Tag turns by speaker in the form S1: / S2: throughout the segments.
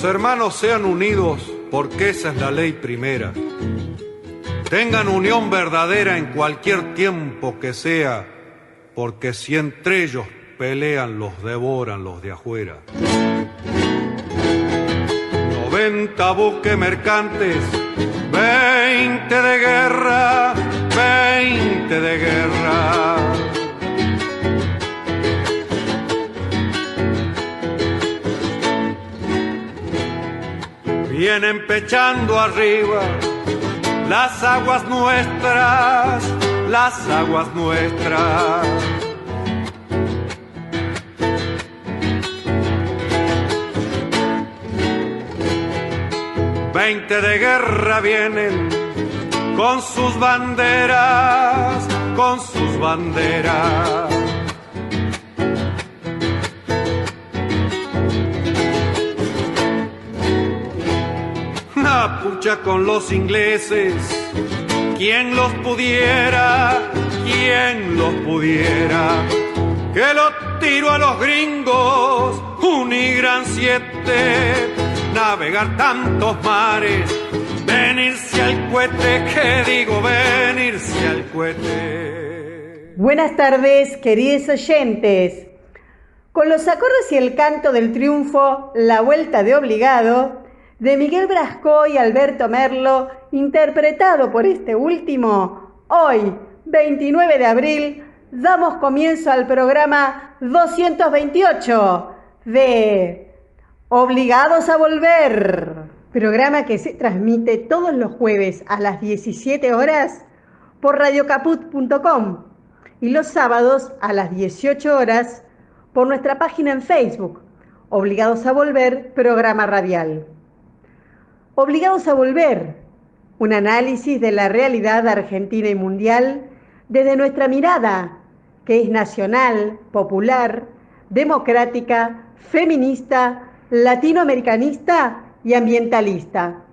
S1: los hermanos sean unidos, porque esa es la ley primera. Tengan unión verdadera en cualquier tiempo que sea, porque si entre ellos pelean, los devoran los de afuera. 90 buques mercantes, 20 de guerra, 20 de guerra. Vienen pechando arriba las aguas nuestras, las aguas nuestras. Veinte de guerra vienen con sus banderas, con sus banderas. La pucha con los ingleses, ¿quién los pudiera? ¿Quién los pudiera? Que lo tiro a los gringos, Unigran 7, navegar tantos mares, venirse al cohete, que digo venirse al cohete.
S2: Buenas tardes, queridos oyentes. Con los acordes y el canto del triunfo, La Vuelta de Obligado, de Miguel Brasco y Alberto Merlo, interpretado por este último, hoy, 29 de abril, damos comienzo al programa 228 de Obligados a Volver, programa que se transmite todos los jueves a las 17 horas por radiocaput.com y los sábados a las 18 horas por nuestra página en Facebook, Obligados a Volver, programa radial. Obligados a Volver, un análisis de la realidad argentina y mundial desde nuestra mirada, que es nacional, popular, democrática, feminista, latinoamericanista y ambientalista.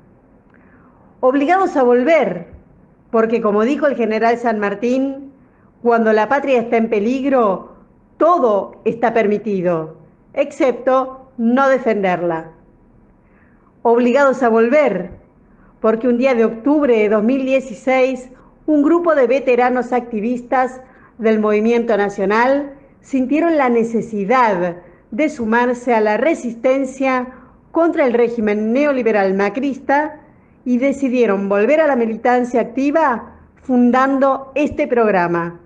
S2: Obligados a volver, porque como dijo el general San Martín, cuando la patria está en peligro, todo está permitido, excepto no defenderla. Obligados a volver, porque un día de octubre de 2016, un grupo de veteranos activistas del movimiento nacional sintieron la necesidad de sumarse a la resistencia contra el régimen neoliberal macrista y decidieron volver a la militancia activa fundando este programa.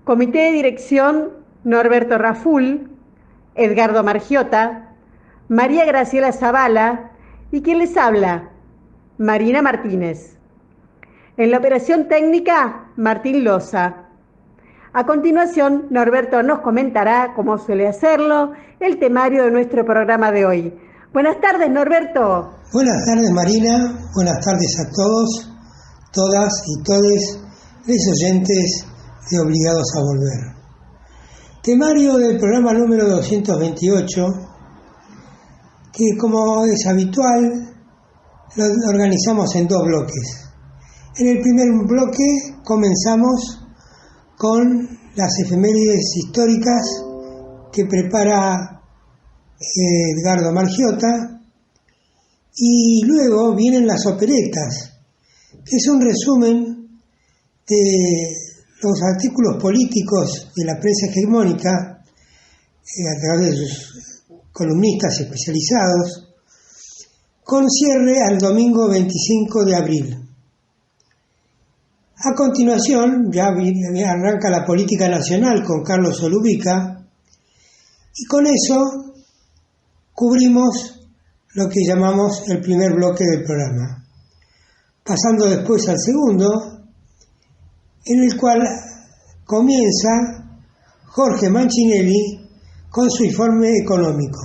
S2: Comité de dirección: Norberto Raful, Edgardo Margiota, María Graciela Zavala y quien les habla, Marina Martínez. En la operación técnica, Martín Loza. A continuación, Norberto nos comentará, como suele hacerlo, el temario de nuestro programa de hoy. Buenas tardes, Norberto.
S3: Buenas tardes, Marina. Buenas tardes a todos, todas y todes, los oyentes de Obligados a Volver. Temario del programa número 228, que como es habitual, lo organizamos en dos bloques. En el primer bloque comenzamos con las efemérides históricas que prepara Edgardo Margiota, y luego vienen las operetas, que es un resumen de los artículos políticos de la prensa hegemónica a través de sus columnistas especializados, con cierre al domingo 25 de abril. A continuación, ya arranca la política nacional con Carlos Olubica, y con eso cubrimos lo que llamamos el primer bloque del programa, pasando después al segundo, en el cual comienza Jorge Mancinelli con su informe económico.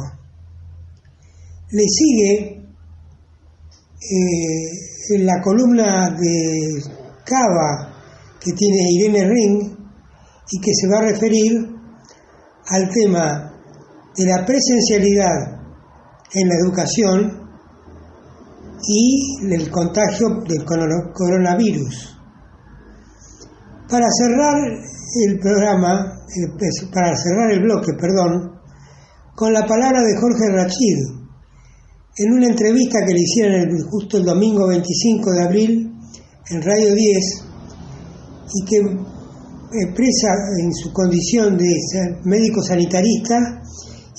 S3: Le sigue en la columna de Cava que tiene Irene Ring y que se va a referir al tema de la presencialidad en la educación y el contagio del coronavirus. Para cerrar el programa, para cerrar el bloque, con la palabra de Jorge Rachid, en una entrevista que le hicieron justo el domingo 25 de abril en Radio 10, y que expresa en su condición de ser médico sanitarista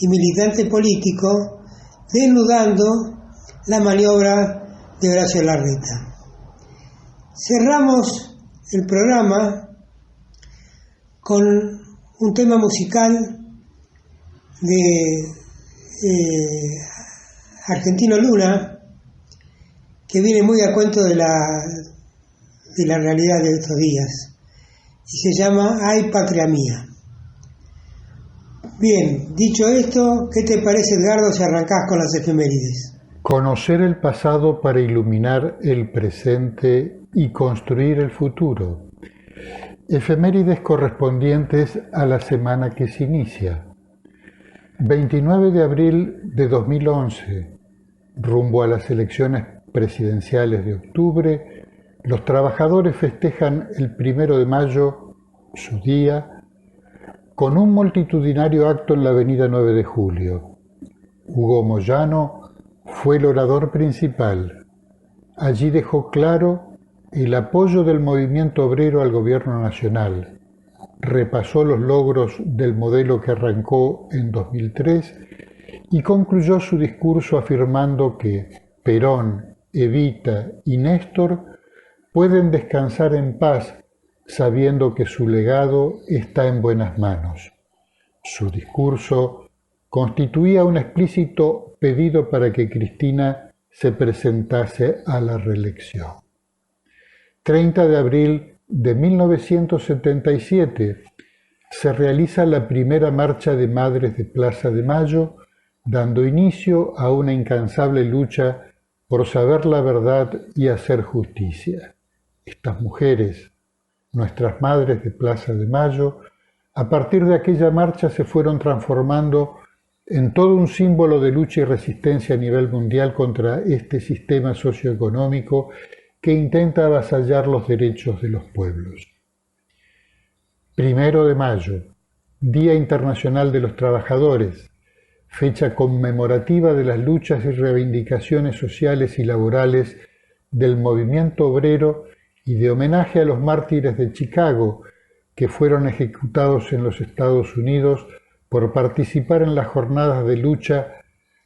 S3: y militante político, desnudando la maniobra de Horacio Larreta. Cerramos el programa con un tema musical de Argentino Luna, que viene muy a cuento de la realidad de estos días, y se llama Ay Patria Mía. Bien, dicho esto, ¿qué te parece, Edgardo, si arrancás con las efemérides?
S4: Conocer el pasado para iluminar el presente y construir el futuro. Efemérides correspondientes a la semana que se inicia. 29 de abril de 2011, rumbo a las elecciones presidenciales de octubre, los trabajadores festejan el 1 de mayo, su día, con un multitudinario acto en la avenida 9 de Julio. Hugo Moyano fue el orador principal. Allí dejó claro el apoyo del movimiento obrero al gobierno nacional. Repasó los logros del modelo que arrancó en 2003 y concluyó su discurso afirmando que Perón, Evita y Néstor pueden descansar en paz sabiendo que su legado está en buenas manos. Su discurso constituía un explícito pedido para que Cristina se presentase a la reelección. 30 de abril de 1977 se realiza la primera marcha de madres de Plaza de Mayo, dando inicio a una incansable lucha por saber la verdad y hacer justicia. Estas mujeres, nuestras madres de Plaza de Mayo, a partir de aquella marcha se fueron transformando en todo un símbolo de lucha y resistencia a nivel mundial contra este sistema socioeconómico que intenta avasallar los derechos de los pueblos. 1 de mayo, Día Internacional de los Trabajadores, fecha conmemorativa de las luchas y reivindicaciones sociales y laborales del movimiento obrero y de homenaje a los mártires de Chicago que fueron ejecutados en los Estados Unidos por participar en las jornadas de lucha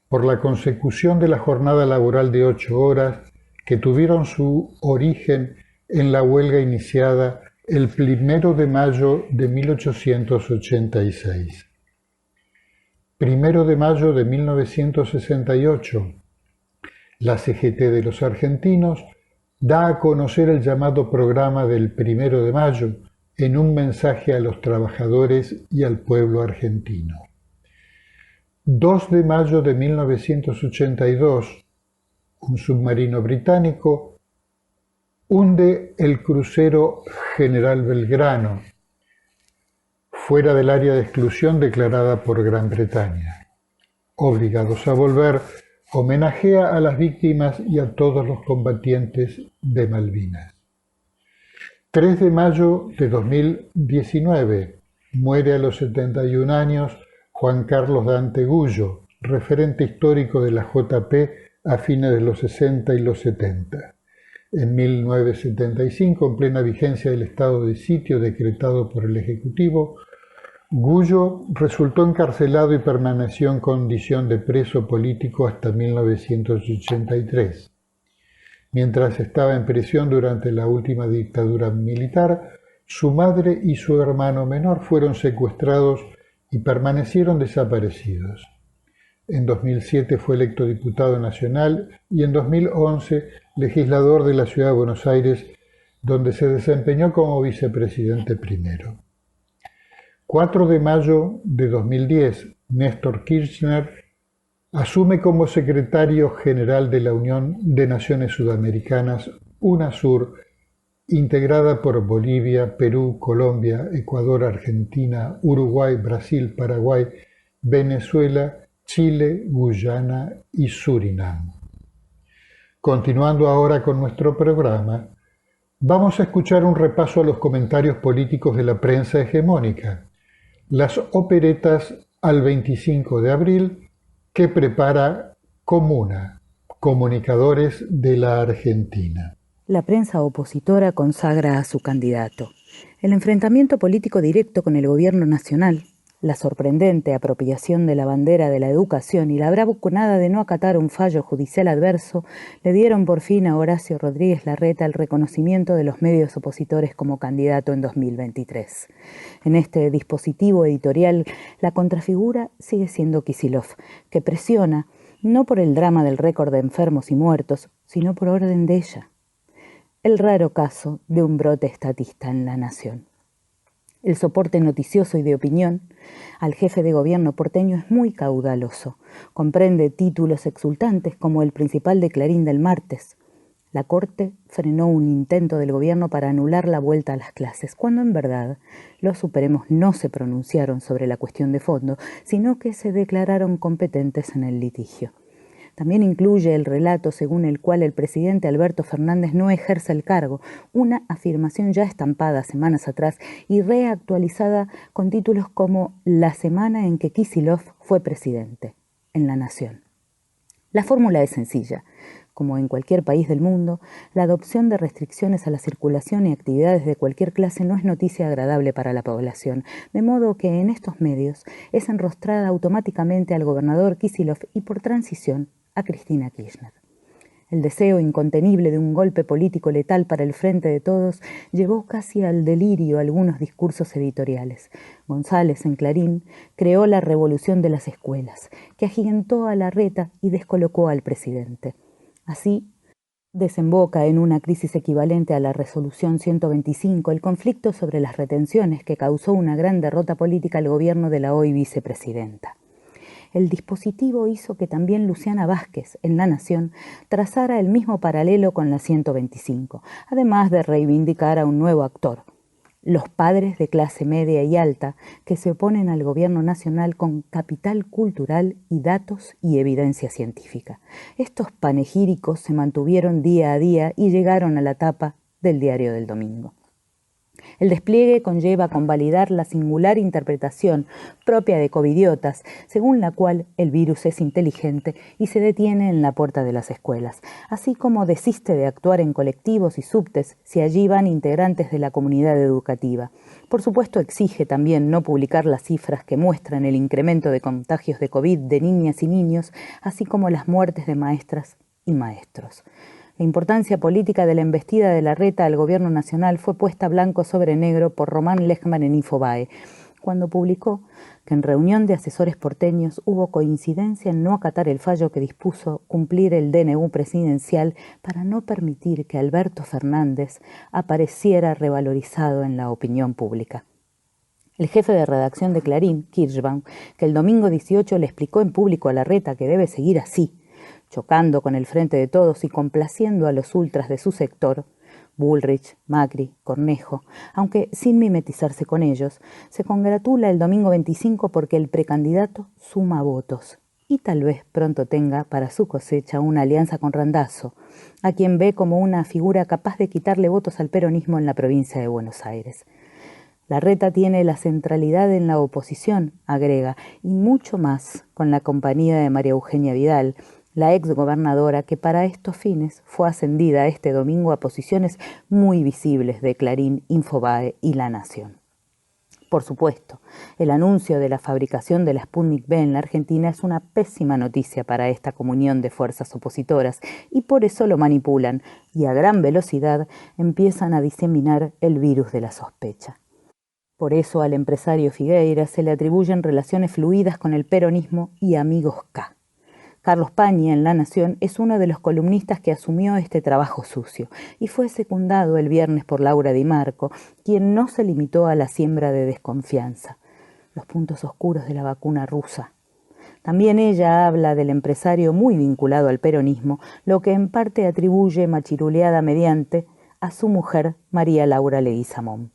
S4: por la consecución de la jornada laboral de 8 horas que tuvieron su origen en la huelga iniciada el 1 de mayo de 1886. 1 de mayo de 1968, la CGT de los argentinos da a conocer el llamado programa del 1 de mayo en un mensaje a los trabajadores y al pueblo argentino. 2 de mayo de 1982, un submarino británico hunde el crucero General Belgrano, fuera del área de exclusión declarada por Gran Bretaña. Obligados a volver, homenajea a las víctimas y a todos los combatientes de Malvinas. 3 de mayo de 2019, muere a los 71 años Juan Carlos Dante Gullo, referente histórico de la JP a fines de los 60 y los 70. En 1975, en plena vigencia del estado de sitio decretado por el Ejecutivo, Gullo resultó encarcelado y permaneció en condición de preso político hasta 1983. Mientras estaba en prisión durante la última dictadura militar, su madre y su hermano menor fueron secuestrados y permanecieron desaparecidos. En 2007 fue electo diputado nacional y en 2011 legislador de la Ciudad de Buenos Aires, donde se desempeñó como vicepresidente primero. 4 de mayo de 2010, Néstor Kirchner asume como secretario general de la Unión de Naciones Sudamericanas, UNASUR, integrada por Bolivia, Perú, Colombia, Ecuador, Argentina, Uruguay, Brasil, Paraguay, Venezuela, Chile, Guyana y Surinam. Continuando ahora con nuestro programa, vamos a escuchar un repaso a los comentarios políticos de la prensa hegemónica, las operetas al 25 de abril que prepara Comuna. comunicadores de la Argentina.
S5: La prensa opositora consagra a su candidato. El enfrentamiento político directo con el gobierno nacional, la sorprendente apropiación de la bandera de la educación y la bravuconada de no acatar un fallo judicial adverso le dieron por fin a Horacio Rodríguez Larreta el reconocimiento de los medios opositores como candidato en 2023. En este dispositivo editorial, la contrafigura sigue siendo Kicillof, que presiona no por el drama del récord de enfermos y muertos, sino por orden de ella. El raro caso de un brote estatista en la nación. El soporte noticioso y de opinión al jefe de gobierno porteño es muy caudaloso. Comprende títulos exultantes como el principal de Clarín del martes. La Corte frenó un intento del gobierno para anular la vuelta a las clases, cuando en verdad los Supremos no se pronunciaron sobre la cuestión de fondo, sino que se declararon competentes en el litigio. También incluye el relato según el cual el presidente Alberto Fernández no ejerce el cargo, una afirmación ya estampada semanas atrás y reactualizada con títulos como La semana en que Kicillof fue presidente, en La Nación. La fórmula es sencilla. Como en cualquier país del mundo, la adopción de restricciones a la circulación y actividades de cualquier clase no es noticia agradable para la población, de modo que en estos medios es enrostrada automáticamente al gobernador Kicillof y por transición a Cristina Kirchner. El deseo incontenible de un golpe político letal para el Frente de Todos llevó casi al delirio algunos discursos editoriales. González, en Clarín, creó la revolución de las escuelas, que agigantó a Larreta y descolocó al presidente. Así, desemboca en una crisis equivalente a la resolución 125 el conflicto sobre las retenciones que causó una gran derrota política al gobierno de la hoy vicepresidenta. El dispositivo hizo que también Luciana Vázquez, en La Nación, trazara el mismo paralelo con la 125, además de reivindicar a un nuevo actor, los padres de clase media y alta que se oponen al gobierno nacional con capital cultural y datos y evidencia científica. Estos panegíricos se mantuvieron día a día y llegaron a la tapa del Diario del Domingo. El despliegue conlleva convalidar la singular interpretación propia de covidiotas, según la cual el virus es inteligente y se detiene en la puerta de las escuelas, así como desiste de actuar en colectivos y subtes si allí van integrantes de la comunidad educativa. Por supuesto, exige también no publicar las cifras que muestran el incremento de contagios de COVID de niñas y niños, así como las muertes de maestras y maestros. La importancia política de la embestida de Larreta al gobierno nacional fue puesta blanco sobre negro por Román Lechman en Infobae, cuando publicó que en reunión de asesores porteños hubo coincidencia en no acatar el fallo que dispuso cumplir el DNU presidencial para no permitir que Alberto Fernández apareciera revalorizado en la opinión pública. El jefe de redacción de Clarín, Kirschbaum, que el domingo 18 le explicó en público a Larreta que debe seguir así, chocando con el Frente de Todos y complaciendo a los ultras de su sector, Bullrich, Macri, Cornejo, aunque sin mimetizarse con ellos, se congratula el domingo 25 porque el precandidato suma votos y tal vez pronto tenga para su cosecha una alianza con Randazzo, a quien ve como una figura capaz de quitarle votos al peronismo en la provincia de Buenos Aires. Larreta tiene la centralidad en la oposición, agrega, y mucho más con la compañía de María Eugenia Vidal, la exgobernadora que para estos fines fue ascendida este domingo a posiciones muy visibles de Clarín, Infobae y La Nación. Por supuesto, el anuncio de la fabricación de la Sputnik V en la Argentina es una pésima noticia para esta comunión de fuerzas opositoras y por eso lo manipulan y a gran velocidad empiezan a diseminar el virus de la sospecha. Por eso al empresario Figueira se le atribuyen relaciones fluidas con el peronismo y amigos K. Carlos Pañi, en La Nación, es uno de los columnistas que asumió este trabajo sucio y fue secundado el viernes por Laura Di Marco, quien no se limitó a la siembra de desconfianza. Los puntos oscuros de la vacuna rusa. También ella habla del empresario muy vinculado al peronismo, lo que en parte atribuye machiruleada mediante a su mujer María Laura Leguizamón.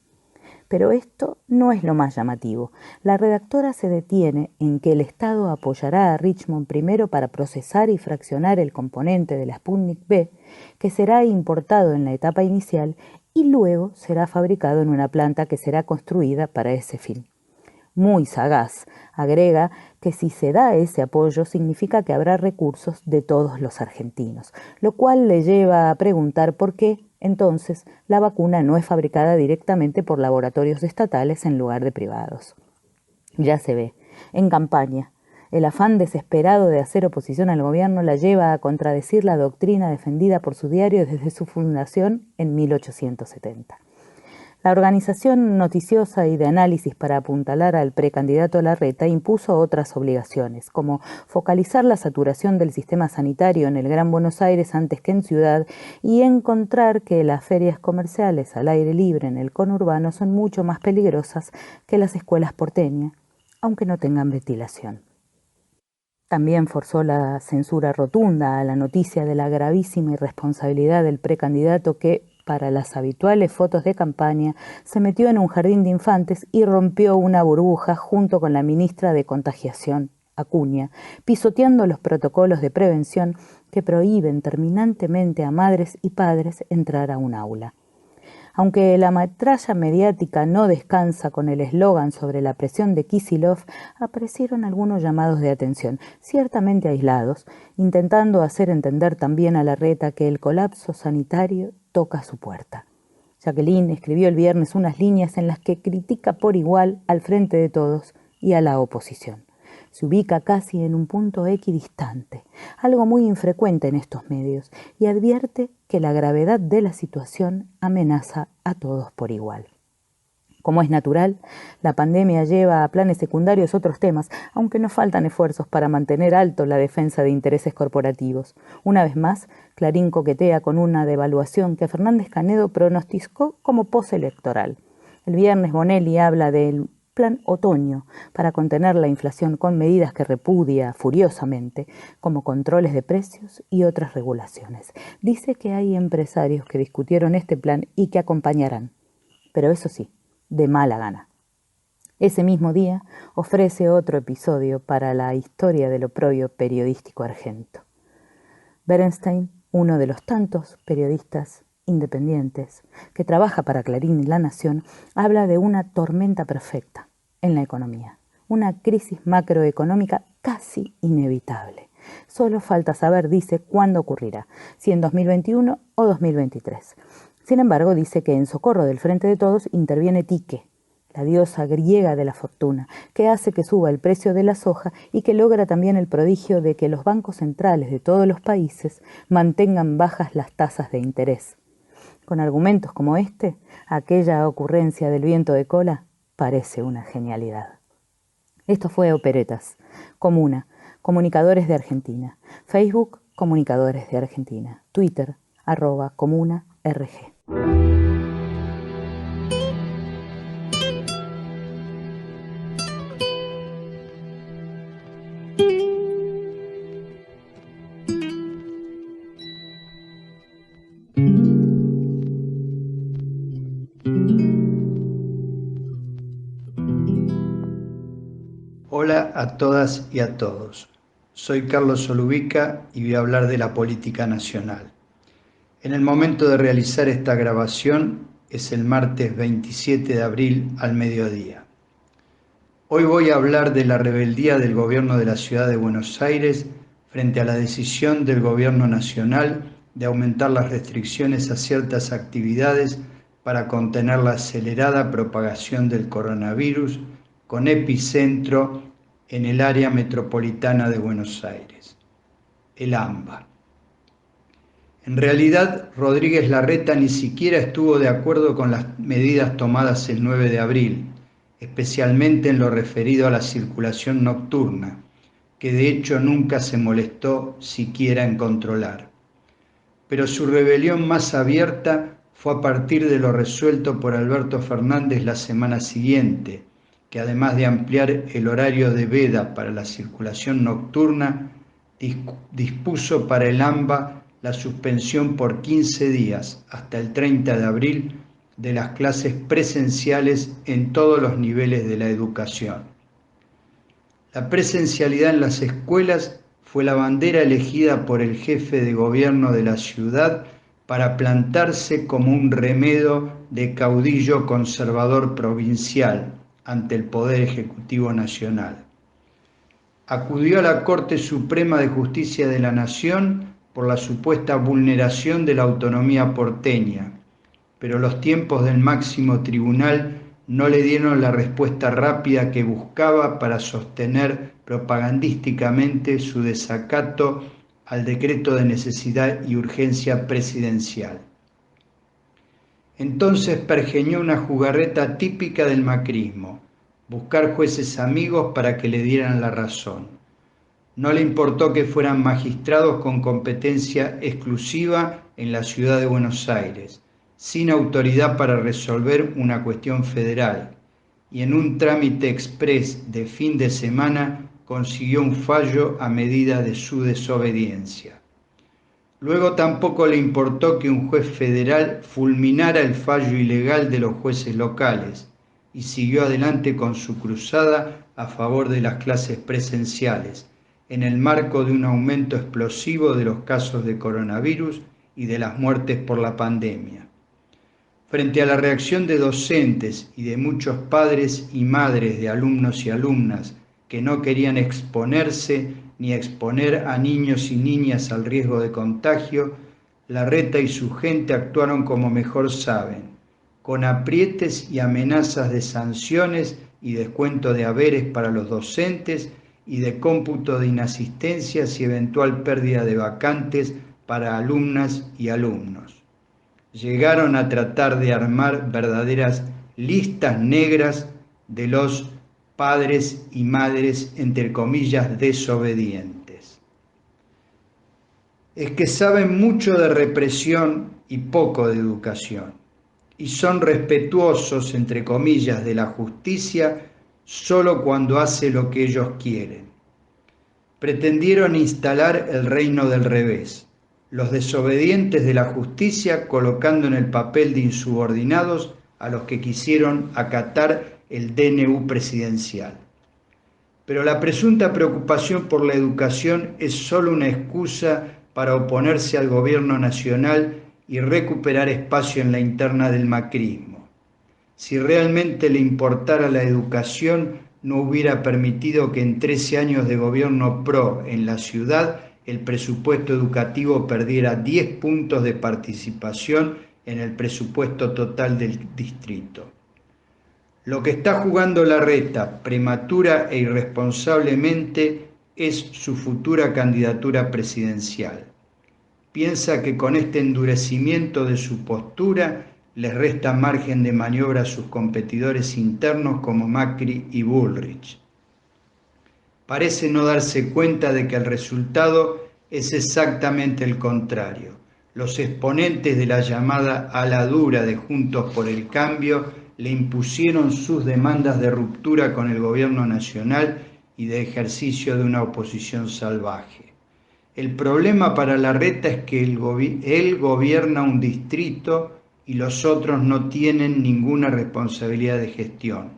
S5: Pero esto no es lo más llamativo. La redactora se detiene en que el Estado apoyará a Richmond primero para procesar y fraccionar el componente de la Sputnik V, que será importado en la etapa inicial y luego será fabricado en una planta que será construida para ese fin. muy sagaz, agrega que si se da ese apoyo significa que habrá recursos de todos los argentinos, lo cual le lleva a preguntar por qué, entonces, la vacuna no es fabricada directamente por laboratorios estatales en lugar de privados. Ya se ve, en campaña, el afán desesperado de hacer oposición al gobierno la lleva a contradecir la doctrina defendida por su diario desde su fundación en 1870. La organización noticiosa y de análisis para apuntalar al precandidato Larreta impuso otras obligaciones, como focalizar la saturación del sistema sanitario en el Gran Buenos Aires antes que en Ciudad y encontrar que las ferias comerciales al aire libre en el conurbano son mucho más peligrosas que las escuelas porteñas, aunque no tengan ventilación. También forzó la censura rotunda a la noticia de la gravísima irresponsabilidad del precandidato que, para las habituales fotos de campaña, se metió en un jardín de infantes y rompió una burbuja junto con la ministra de Contagiación, Acuña, pisoteando los protocolos de prevención que prohíben terminantemente a madres y padres entrar a un aula. Aunque la metralla mediática no descansa con el eslogan sobre la presión de Kicillof, aparecieron algunos llamados de atención, ciertamente aislados, intentando hacer entender también a Larreta que el colapso sanitario toca a su puerta. Jacqueline escribió el viernes unas líneas en las que critica por igual al Frente de Todos y a la oposición. Se ubica casi en un punto equidistante, algo muy infrecuente en estos medios, y advierte que la gravedad de la situación amenaza a todos por igual. Como es natural, la pandemia lleva a planes secundarios otros temas, aunque no faltan esfuerzos para mantener alto la defensa de intereses corporativos. Una vez más, Clarín coquetea con una devaluación que Fernández Canedo pronosticó como postelectoral. El viernes Bonelli habla del Plan Otoño para contener la inflación con medidas que repudia furiosamente, como controles de precios y otras regulaciones. Dice que hay empresarios que discutieron este plan y que acompañarán, pero eso sí, de mala gana. Ese mismo día ofrece otro episodio para la historia del oprobio periodístico argento. Bernstein, uno de los tantos periodistas independientes que trabaja para Clarín y La Nación, habla de una tormenta perfecta en la economía, una crisis macroeconómica casi inevitable. Solo falta saber, dice, cuándo ocurrirá, si en 2021 o 2023. Sin embargo, dice que en socorro del Frente de Todos interviene Tique, la diosa griega de la fortuna, que hace que suba el precio de la soja y que logra también el prodigio de que los bancos centrales de todos los países mantengan bajas las tasas de interés. Con argumentos como este, aquella ocurrencia del viento de cola parece una genialidad. Esto fue Operetas, Comuna, Comunicadores de Argentina, Facebook, Comunicadores de Argentina, Twitter, @ComunaRG.
S6: Hola a todas y a todos. Soy Carlos Solubica y voy a hablar de la política nacional. En el momento de realizar esta grabación es el martes 27 de abril al mediodía. Hoy voy a hablar de la rebeldía del gobierno de la ciudad de Buenos Aires frente a la decisión del gobierno nacional de aumentar las restricciones a ciertas actividades para contener la acelerada propagación del coronavirus, con epicentro en el área metropolitana de Buenos Aires, el AMBA. En realidad, Rodríguez Larreta ni siquiera estuvo de acuerdo con las medidas tomadas el 9 de abril, especialmente en lo referido a la circulación nocturna, que de hecho nunca se molestó siquiera en controlar. Pero su rebelión más abierta fue a partir de lo resuelto por Alberto Fernández la semana siguiente, que además de ampliar el horario de veda para la circulación nocturna, dispuso para el AMBA la suspensión por 15 días, hasta el 30 de abril, de las clases presenciales en todos los niveles de la educación. La presencialidad en las escuelas fue la bandera elegida por el jefe de gobierno de la ciudad para plantarse como un remedo de caudillo conservador provincial, ante el Poder Ejecutivo Nacional. Acudió a la Corte Suprema de Justicia de la Nación por la supuesta vulneración de la autonomía porteña, pero los tiempos del máximo tribunal no le dieron la respuesta rápida que buscaba para sostener propagandísticamente su desacato al decreto de necesidad y urgencia presidencial. Entonces pergeñó una jugarreta típica del macrismo: buscar jueces amigos para que le dieran la razón. No le importó que fueran magistrados con competencia exclusiva en la ciudad de Buenos Aires, sin autoridad para resolver una cuestión federal, y en un trámite exprés de fin de semana consiguió un fallo a medida de su desobediencia. Luego tampoco le importó que un juez federal fulminara el fallo ilegal de los jueces locales, y siguió adelante con su cruzada a favor de las clases presenciales, en el marco de un aumento explosivo de los casos de coronavirus y de las muertes por la pandemia. Frente a la reacción de docentes y de muchos padres y madres de alumnos y alumnas que no querían exponerse ni exponer a niños y niñas al riesgo de contagio, Larreta y su gente actuaron como mejor saben, con aprietes y amenazas de sanciones y descuento de haberes para los docentes y de cómputo de inasistencias y eventual pérdida de vacantes para alumnas y alumnos. Llegaron a tratar de armar verdaderas listas negras de los padres y madres, entre comillas, desobedientes. Es que saben mucho de represión y poco de educación, y son respetuosos, entre comillas, de la justicia solo cuando hace lo que ellos quieren. Pretendieron instalar el reino del revés, los desobedientes de la justicia colocando en el papel de insubordinados a los que quisieron acatar el DNU presidencial. Pero la presunta preocupación por la educación es solo una excusa para oponerse al gobierno nacional y recuperar espacio en la interna del macrismo. Si realmente le importara la educación, no hubiera permitido que en 13 años de gobierno PRO en la ciudad el presupuesto educativo perdiera 10 puntos de participación en el presupuesto total del distrito. Lo que está jugando Larreta, prematura e irresponsablemente, es su futura candidatura presidencial. Piensa que con este endurecimiento de su postura les resta margen de maniobra a sus competidores internos como Macri y Bullrich. Parece no darse cuenta de que el resultado es exactamente el contrario. Los exponentes de la llamada ala dura de Juntos por el Cambio le impusieron sus demandas de ruptura con el gobierno nacional y de ejercicio de una oposición salvaje. El problema para Larreta es que él gobierna un distrito y los otros no tienen ninguna responsabilidad de gestión.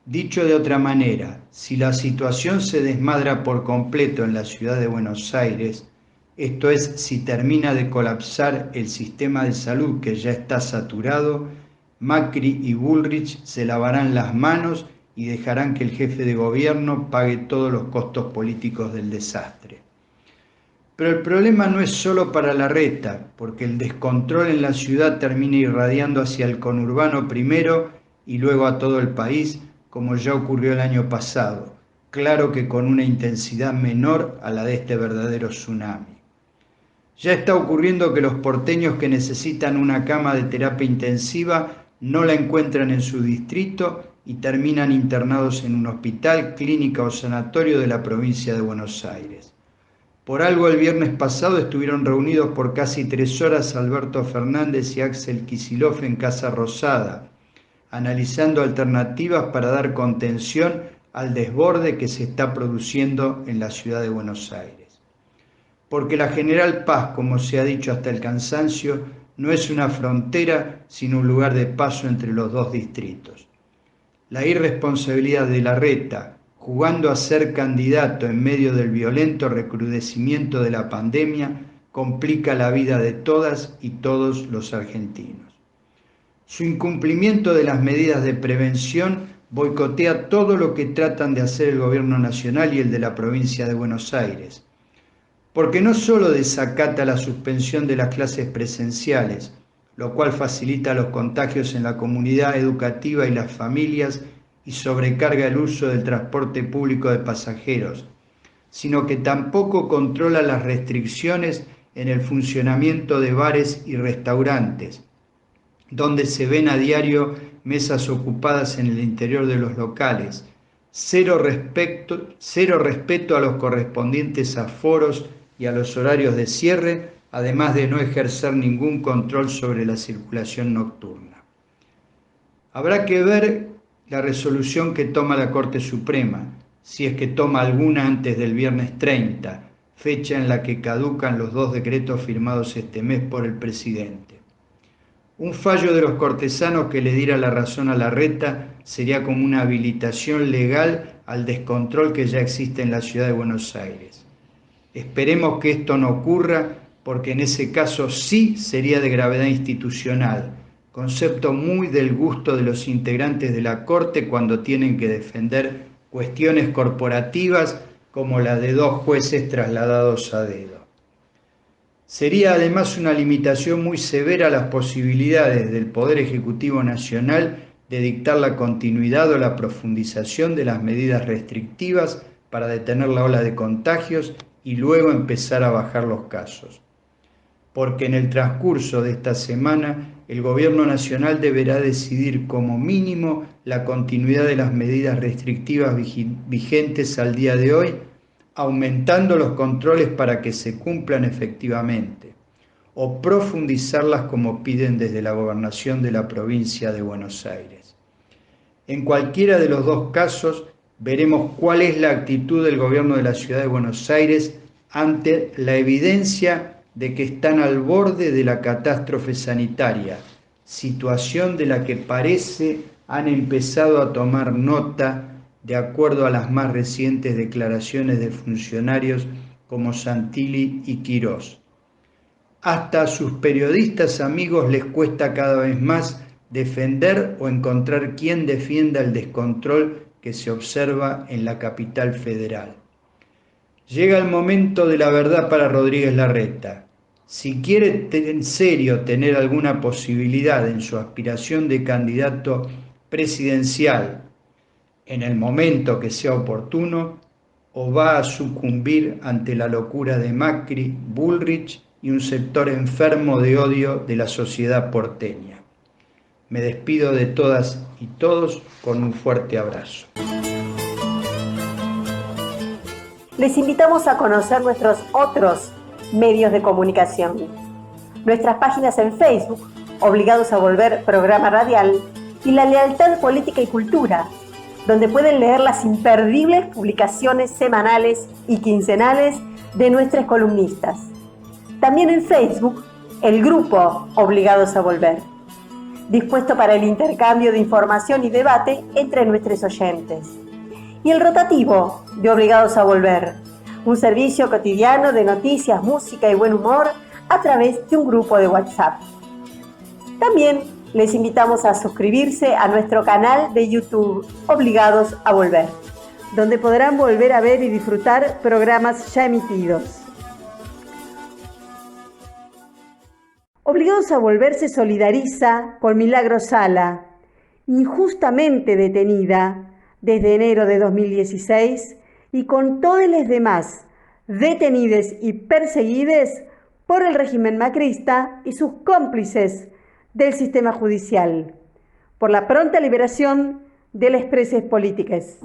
S6: Dicho de otra manera, si la situación se desmadra por completo en la ciudad de Buenos Aires, esto es, si termina de colapsar el sistema de salud que ya está saturado, Macri y Bullrich se lavarán las manos y dejarán que el jefe de gobierno pague todos los costos políticos del desastre. Pero el problema no es solo para Larreta, porque el descontrol en la ciudad termina irradiando hacia el conurbano primero y luego a todo el país, como ya ocurrió el año pasado, claro que con una intensidad menor a la de este verdadero tsunami. Ya está ocurriendo que los porteños que necesitan una cama de terapia intensiva no la encuentran en su distrito y terminan internados en un hospital, clínica o sanatorio de la provincia de Buenos Aires. Por algo el viernes pasado estuvieron reunidos por casi 3 horas Alberto Fernández y Axel Kicillof en Casa Rosada, analizando alternativas para dar contención al desborde que se está produciendo en la ciudad de Buenos Aires. Porque la General Paz, como se ha dicho hasta el cansancio, no es una frontera, sino un lugar de paso entre los dos distritos. La irresponsabilidad de Larreta, jugando a ser candidato en medio del violento recrudecimiento de la pandemia, complica la vida de todas y todos los argentinos. Su incumplimiento de las medidas de prevención boicotea todo lo que tratan de hacer el gobierno nacional y el de la provincia de Buenos Aires. Porque no solo desacata la suspensión de las clases presenciales, lo cual facilita los contagios en la comunidad educativa y las familias y sobrecarga el uso del transporte público de pasajeros, sino que tampoco controla las restricciones en el funcionamiento de bares y restaurantes, donde se ven a diario mesas ocupadas en el interior de los locales, cero respeto a los correspondientes aforos y a los horarios de cierre, además de no ejercer ningún control sobre la circulación nocturna. Habrá que ver la resolución que toma la Corte Suprema, si es que toma alguna antes del viernes 30, fecha en la que caducan los 2 decretos firmados este mes por el presidente. Un fallo de los cortesanos que le diera la razón a Larreta sería como una habilitación legal al descontrol que ya existe en la ciudad de Buenos Aires. Esperemos que esto no ocurra, porque en ese caso sí sería de gravedad institucional, concepto muy del gusto de los integrantes de la Corte cuando tienen que defender cuestiones corporativas como la de 2 jueces trasladados a dedo. Sería además una limitación muy severa a las posibilidades del Poder Ejecutivo Nacional de dictar la continuidad o la profundización de las medidas restrictivas para detener la ola de contagios y luego empezar a bajar los casos. Porque en el transcurso de esta semana el Gobierno Nacional deberá decidir como mínimo la continuidad de las medidas restrictivas vigentes al día de hoy, aumentando los controles para que se cumplan efectivamente, o profundizarlas como piden desde la Gobernación de la provincia de Buenos Aires. En cualquiera de los 2 casos, veremos cuál es la actitud del Gobierno de la Ciudad de Buenos Aires ante la evidencia de que están al borde de la catástrofe sanitaria, situación de la que parece han empezado a tomar nota de acuerdo a las más recientes declaraciones de funcionarios como Santilli y Quirós. Hasta a sus periodistas amigos les cuesta cada vez más defender o encontrar quien defienda el descontrol que se observa en la capital federal. Llega el momento de la verdad para Rodríguez Larreta. Si quiere en serio tener alguna posibilidad en su aspiración de candidato presidencial en el momento que sea oportuno, o va a sucumbir ante la locura de Macri, Bullrich y un sector enfermo de odio de la sociedad porteña. Me despido de todas y todos con un fuerte abrazo.
S2: Les invitamos a conocer nuestros otros medios de comunicación. Nuestras páginas en Facebook, Obligados a Volver Programa Radial, y La Lealtad Política y Cultura, donde pueden leer las imperdibles publicaciones semanales y quincenales de nuestros columnistas. También en Facebook, el grupo Obligados a Volver, dispuesto para el intercambio de información y debate entre nuestros oyentes. Y el rotativo de Obligados a Volver, un servicio cotidiano de noticias, música y buen humor a través de un grupo de WhatsApp. También les invitamos a suscribirse a nuestro canal de YouTube Obligados a Volver, donde podrán volver a ver y disfrutar programas ya emitidos. Obligados a Volver se solidariza con Milagro Sala, injustamente detenida desde enero de 2016, y con todos los demás detenidos y perseguidos por el régimen macrista y sus cómplices del sistema judicial, por la pronta liberación de las presos políticas.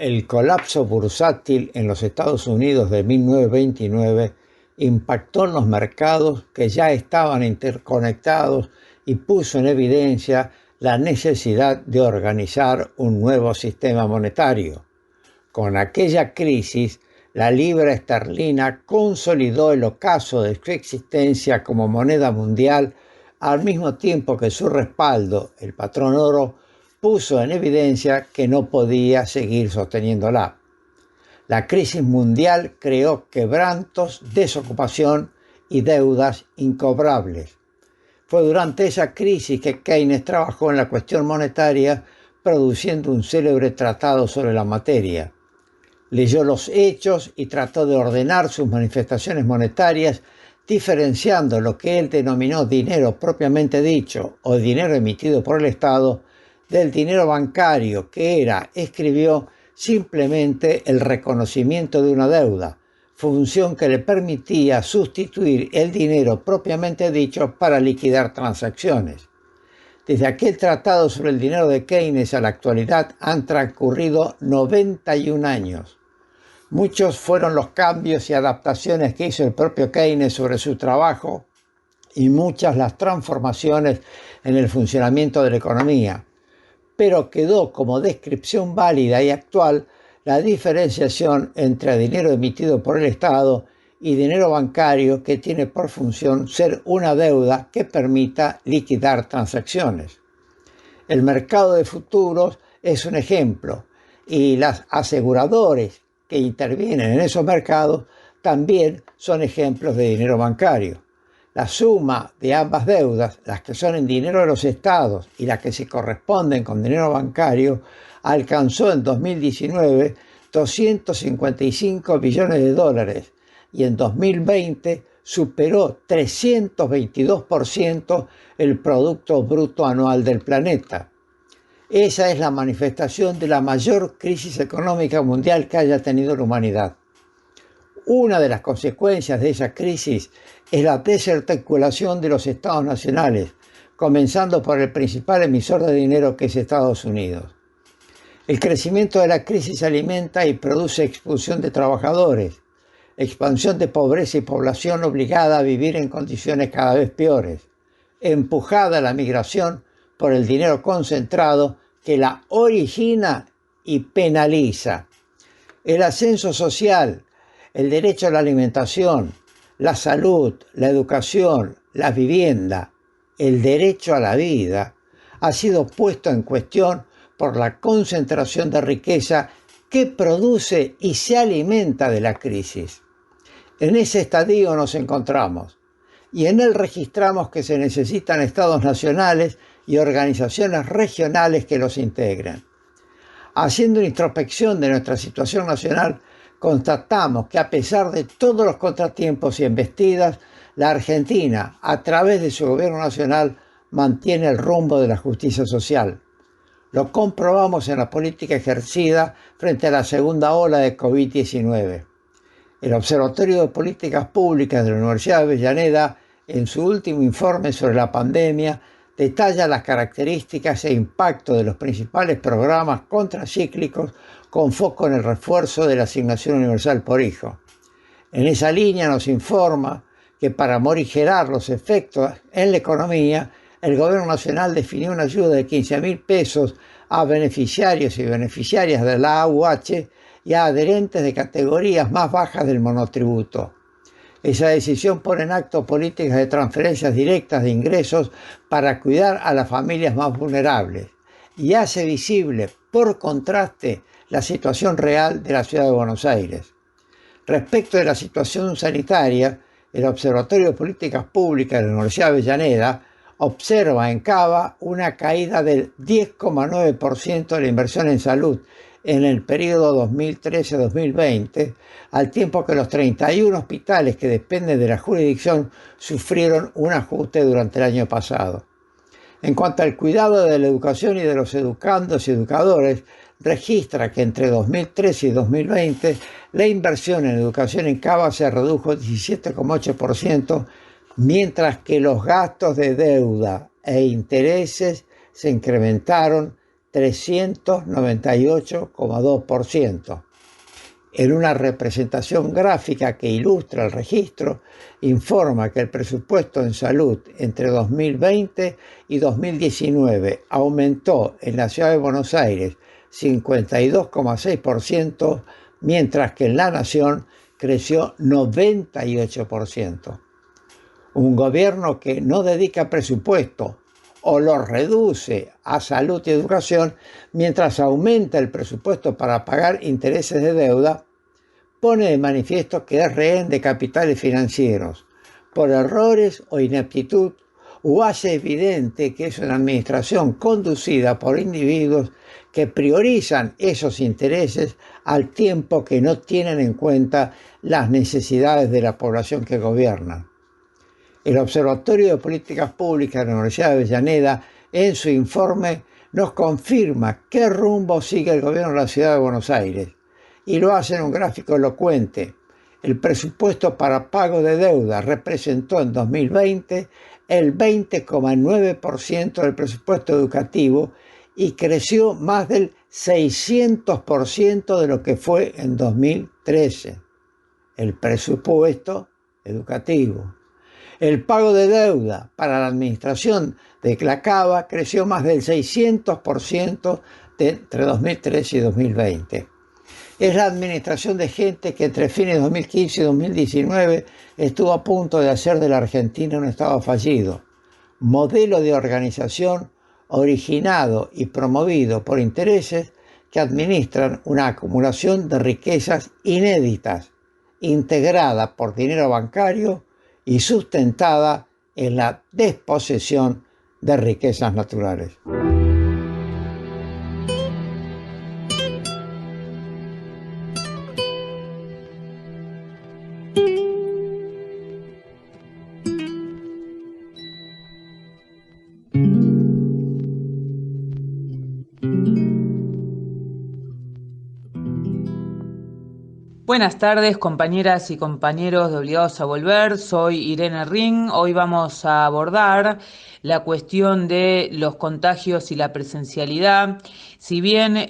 S7: El colapso bursátil en los Estados Unidos de 1929 impactó en los mercados que ya estaban interconectados y puso en evidencia la necesidad de organizar un nuevo sistema monetario. Con aquella crisis, la libra esterlina consolidó el ocaso de su existencia como moneda mundial, al mismo tiempo que su respaldo, el patrón oro, puso en evidencia que no podía seguir sosteniéndola. La crisis mundial creó quebrantos, desocupación y deudas incobrables. Fue durante esa crisis que Keynes trabajó en la cuestión monetaria, produciendo un célebre tratado sobre la materia. Leyó los hechos y trató de ordenar sus manifestaciones monetarias, diferenciando lo que él denominó dinero propiamente dicho o dinero emitido por el Estado del dinero bancario, que era, escribió, simplemente el reconocimiento de una deuda, función que le permitía sustituir el dinero propiamente dicho para liquidar transacciones. Desde aquel tratado sobre el dinero de Keynes a la actualidad han transcurrido 91 años. Muchos fueron los cambios y adaptaciones que hizo el propio Keynes sobre su trabajo y muchas las transformaciones en el funcionamiento de la economía. Pero quedó como descripción válida y actual la diferenciación entre dinero emitido por el Estado y dinero bancario que tiene por función ser una deuda que permita liquidar transacciones. El mercado de futuros es un ejemplo y las aseguradores que intervienen en esos mercados también son ejemplos de dinero bancario. La suma de ambas deudas, las que son en dinero de los estados y las que se corresponden con dinero bancario, alcanzó en 2019 $255 billones y en 2020 superó 322% el Producto Bruto Anual del planeta. Esa es la manifestación de la mayor crisis económica mundial que haya tenido la humanidad. Una de las consecuencias de esa crisis es la desarticulación de los estados nacionales, comenzando por el principal emisor de dinero, que es Estados Unidos. El crecimiento de la crisis alimenta y produce expulsión de trabajadores, expansión de pobreza y población obligada a vivir en condiciones cada vez peores, empujada a la migración por el dinero concentrado que la origina y penaliza. El ascenso social, el derecho a la alimentación, la salud, la educación, la vivienda, el derecho a la vida, ha sido puesto en cuestión por la concentración de riqueza que produce y se alimenta de la crisis. En ese estadio nos encontramos y en él registramos que se necesitan estados nacionales y organizaciones regionales que los integren. Haciendo una introspección de nuestra situación nacional, constatamos que a pesar de todos los contratiempos y embestidas, la Argentina, a través de su gobierno nacional, mantiene el rumbo de la justicia social. Lo comprobamos en la política ejercida frente a la segunda ola de COVID-19. El Observatorio de Políticas Públicas de la Universidad de Avellaneda, en su último informe sobre la pandemia, detalla las características e impacto de los principales programas contracíclicos con foco en el refuerzo de la asignación universal por hijo. En esa línea nos informa que para morigerar los efectos en la economía, el Gobierno Nacional definió una ayuda de 15.000 pesos a beneficiarios y beneficiarias de la AUH y a adherentes de categorías más bajas del monotributo. Esa decisión pone en acto políticas de transferencias directas de ingresos para cuidar a las familias más vulnerables y hace visible, por contraste, la situación real de la ciudad de Buenos Aires. Respecto de la situación sanitaria, el Observatorio de Políticas Públicas de la Universidad de Avellaneda observa en Cava una caída del 10,9% de la inversión en salud en el periodo 2013-2020, al tiempo que los 31 hospitales que dependen de la jurisdicción sufrieron un ajuste durante el año pasado. En cuanto al cuidado de la educación y de los educandos y educadores, registra que entre 2013 y 2020 la inversión en educación en Cava se redujo 17,8%, mientras que los gastos de deuda e intereses se incrementaron 398,2%. En una representación gráfica que ilustra el registro, informa que el presupuesto en salud entre 2020 y 2019 aumentó en la ciudad de Buenos Aires 52,6%, mientras que en la nación creció 98%. Un gobierno que no dedica presupuesto o lo reduce a salud y educación mientras aumenta el presupuesto para pagar intereses de deuda, pone de manifiesto que es rehén de capitales financieros por errores o ineptitud, o hace evidente que es una administración conducida por individuos que priorizan esos intereses al tiempo que no tienen en cuenta las necesidades de la población que gobiernan. El Observatorio de Políticas Públicas de la Universidad de Avellaneda, en su informe, nos confirma qué rumbo sigue el gobierno de la ciudad de Buenos Aires, y lo hace en un gráfico elocuente. El presupuesto para pago de deuda representó en 2020 el 20,9% del presupuesto educativo y creció más del 600% de lo que fue en 2013. El presupuesto educativo. El pago de deuda para la administración de la Cava creció más del 600% entre 2013 y 2020. Es la administración de gente que entre fines de 2015 y 2019 estuvo a punto de hacer de la Argentina un Estado fallido, modelo de organización originado y promovido por intereses que administran una acumulación de riquezas inéditas, integrada por dinero bancario y sustentada en la desposesión de riquezas naturales.
S8: Buenas tardes, compañeras y compañeros de Obligados a Volver. Soy Irene Ring. Hoy vamos a abordar la cuestión de los contagios y la presencialidad. Si bien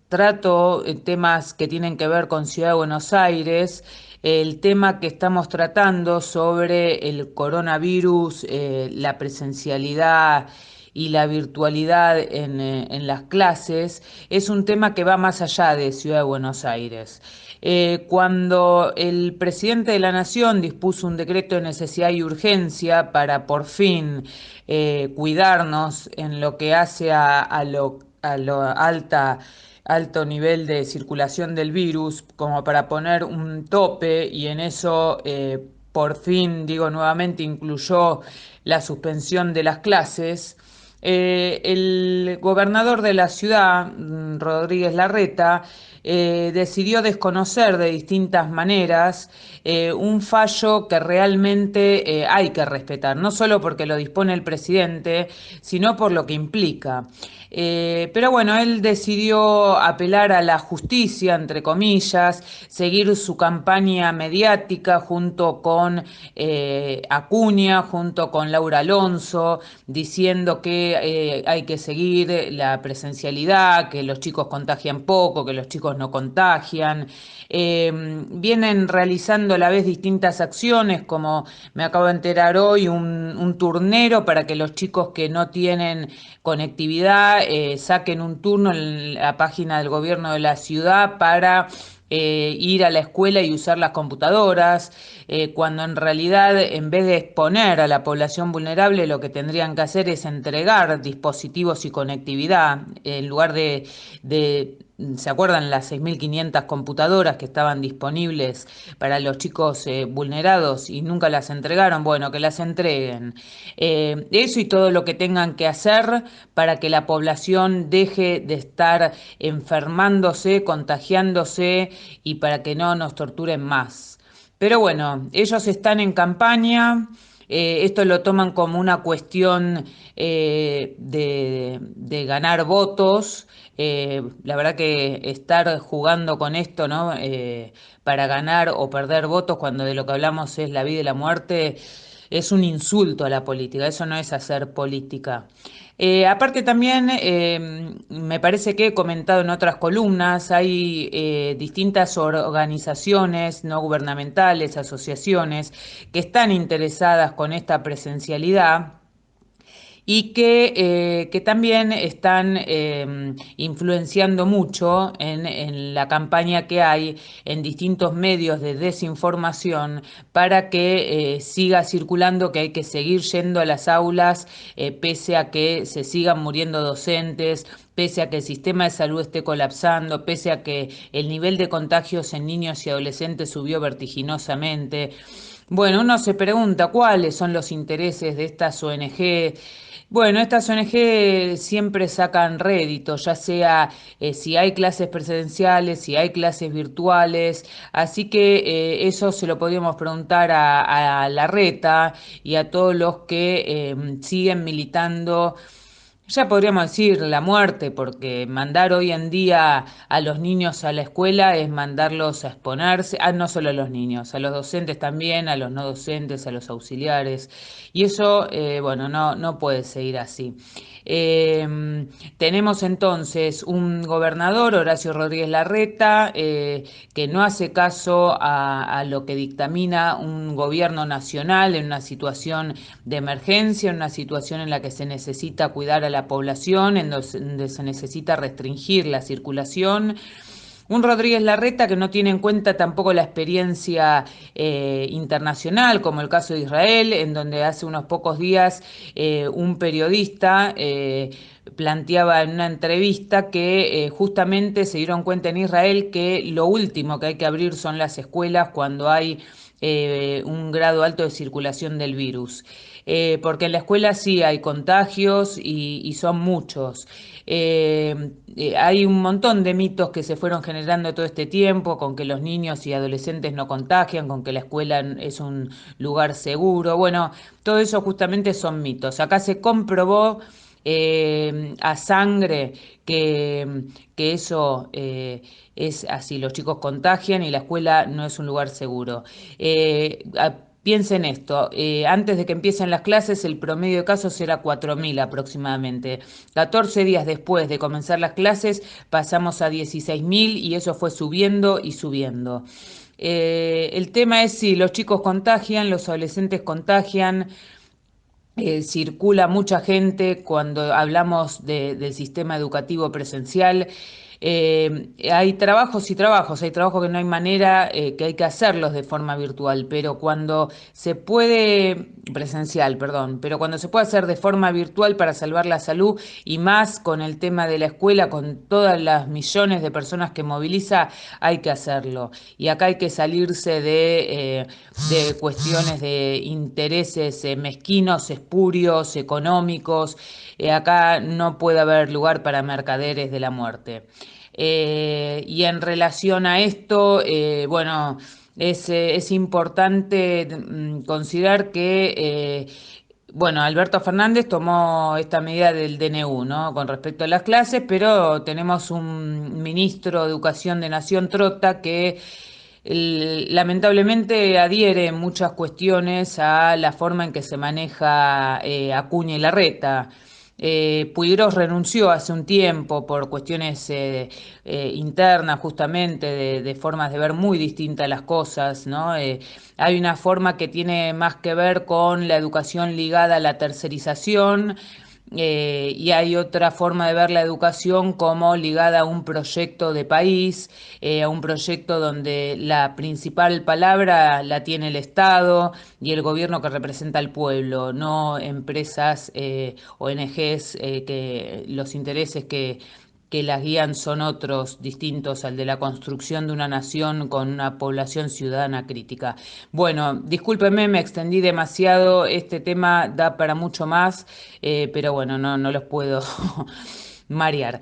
S8: trato temas que tienen que ver con Ciudad de Buenos Aires, el tema que estamos tratando sobre el coronavirus, la presencialidad y la virtualidad en las clases, es un tema que va más allá de Ciudad de Buenos Aires. Cuando el presidente de la Nación dispuso un decreto de necesidad y urgencia para por fin cuidarnos en lo que hace a lo alto nivel de circulación del virus, como para poner un tope, y en eso por fin, digo nuevamente, incluyó la suspensión de las clases. El gobernador de la ciudad, Rodríguez Larreta, decidió desconocer de distintas maneras un fallo que realmente hay que respetar, no solo porque lo dispone el presidente, sino por lo que implica. Pero bueno, él decidió apelar a la justicia, entre comillas, seguir su campaña mediática junto con Acuña, junto con Laura Alonso, diciendo que hay que seguir la presencialidad, que los chicos contagian poco, que los chicos no contagian. Vienen realizando a la vez distintas acciones, como me acabo de enterar hoy, un turnero para que los chicos que no tienen conectividad saquen un turno en la página del gobierno de la ciudad para ir a la escuela y usar las computadoras, cuando en realidad, en vez de exponer a la población vulnerable, lo que tendrían que hacer es entregar dispositivos y conectividad, en lugar de ¿se acuerdan las 6.500 computadoras que estaban disponibles para los chicos vulnerados y nunca las entregaron? Bueno, que las entreguen. Eso y todo lo que tengan que hacer para que la población deje de estar enfermándose, contagiándose, y para que no nos torturen más. Pero bueno, ellos están en campaña. Esto lo toman como una cuestión de ganar votos. La verdad que estar jugando con esto, ¿no? Para ganar o perder votos, cuando de lo que hablamos es la vida y la muerte, es un insulto a la política. Eso no es hacer política. Aparte también, me parece que he comentado en otras columnas, hay distintas organizaciones no gubernamentales, asociaciones, que están interesadas con esta presencialidad y que también están influenciando mucho en la campaña que hay en distintos medios de desinformación para que siga circulando que hay que seguir yendo a las aulas pese a que se sigan muriendo docentes, pese a que el sistema de salud esté colapsando, pese a que el nivel de contagios en niños y adolescentes subió vertiginosamente. Bueno, uno se pregunta cuáles son los intereses de estas ONG. Bueno, estas ONG siempre sacan rédito, ya sea si hay clases presenciales, si hay clases virtuales, así que eso se lo podríamos preguntar a Larreta y a todos los que siguen militando. Ya podríamos decir la muerte, porque mandar hoy en día a los niños a la escuela es mandarlos a exponerse, no solo a los niños, a los docentes también, a los no docentes, a los auxiliares. Y eso, bueno, no puede seguir así. Tenemos entonces un gobernador, Horacio Rodríguez Larreta, que no hace caso a lo que dictamina un gobierno nacional en una situación de emergencia, en una situación en la que se necesita cuidar a la población, en donde se necesita restringir la circulación. Un Rodríguez Larreta que no tiene en cuenta tampoco la experiencia internacional, como el caso de Israel, en donde hace unos pocos días un periodista planteaba en una entrevista que justamente se dieron cuenta en Israel que lo último que hay que abrir son las escuelas cuando hay un grado alto de circulación del virus. Porque en la escuela sí hay contagios y son muchos. Hay un montón de mitos que se fueron generando todo este tiempo, con que los niños y adolescentes no contagian, con que la escuela es un lugar seguro. Bueno, todo eso justamente son mitos. Acá se comprobó a sangre que eso es así, los chicos contagian y la escuela no es un lugar seguro. Piensen esto, antes de que empiecen las clases el promedio de casos era 4.000 aproximadamente. 14 días después de comenzar las clases pasamos a 16.000 y eso fue subiendo y subiendo. El tema es si los chicos contagian, los adolescentes contagian. Circula mucha gente cuando hablamos del sistema educativo presencial. Hay trabajos y trabajos, hay trabajos que no hay manera, que hay que hacerlos de forma virtual, pero cuando se puede, presencial, perdón, pero cuando se puede hacer de forma virtual para salvar la salud y más con el tema de la escuela, con todas las millones de personas que moviliza, hay que hacerlo. Y acá hay que salirse de cuestiones de intereses mezquinos, espurios, económicos. Acá no puede haber lugar para mercaderes de la muerte. Y en relación a esto, bueno, es importante considerar que, bueno, Alberto Fernández tomó esta medida del DNU, ¿no? Con respecto a las clases, pero tenemos un ministro de Educación de Nación Trota que lamentablemente adhiere en muchas cuestiones a la forma en que se maneja Acuña y Larreta. Puigros renunció hace un tiempo por cuestiones internas, justamente, de formas de ver muy distintas las cosas, ¿no? Hay una forma que tiene más que ver con la educación ligada a la tercerización. Y hay otra forma de ver la educación como ligada a un proyecto de país, a un proyecto donde la principal palabra la tiene el Estado y el gobierno que representa al pueblo, no empresas, ONGs, que los intereses que las guían son otros, distintos al de la construcción de una nación con una población ciudadana crítica. Bueno, discúlpenme, me extendí demasiado, este tema da para mucho más, pero bueno, no los puedo marear.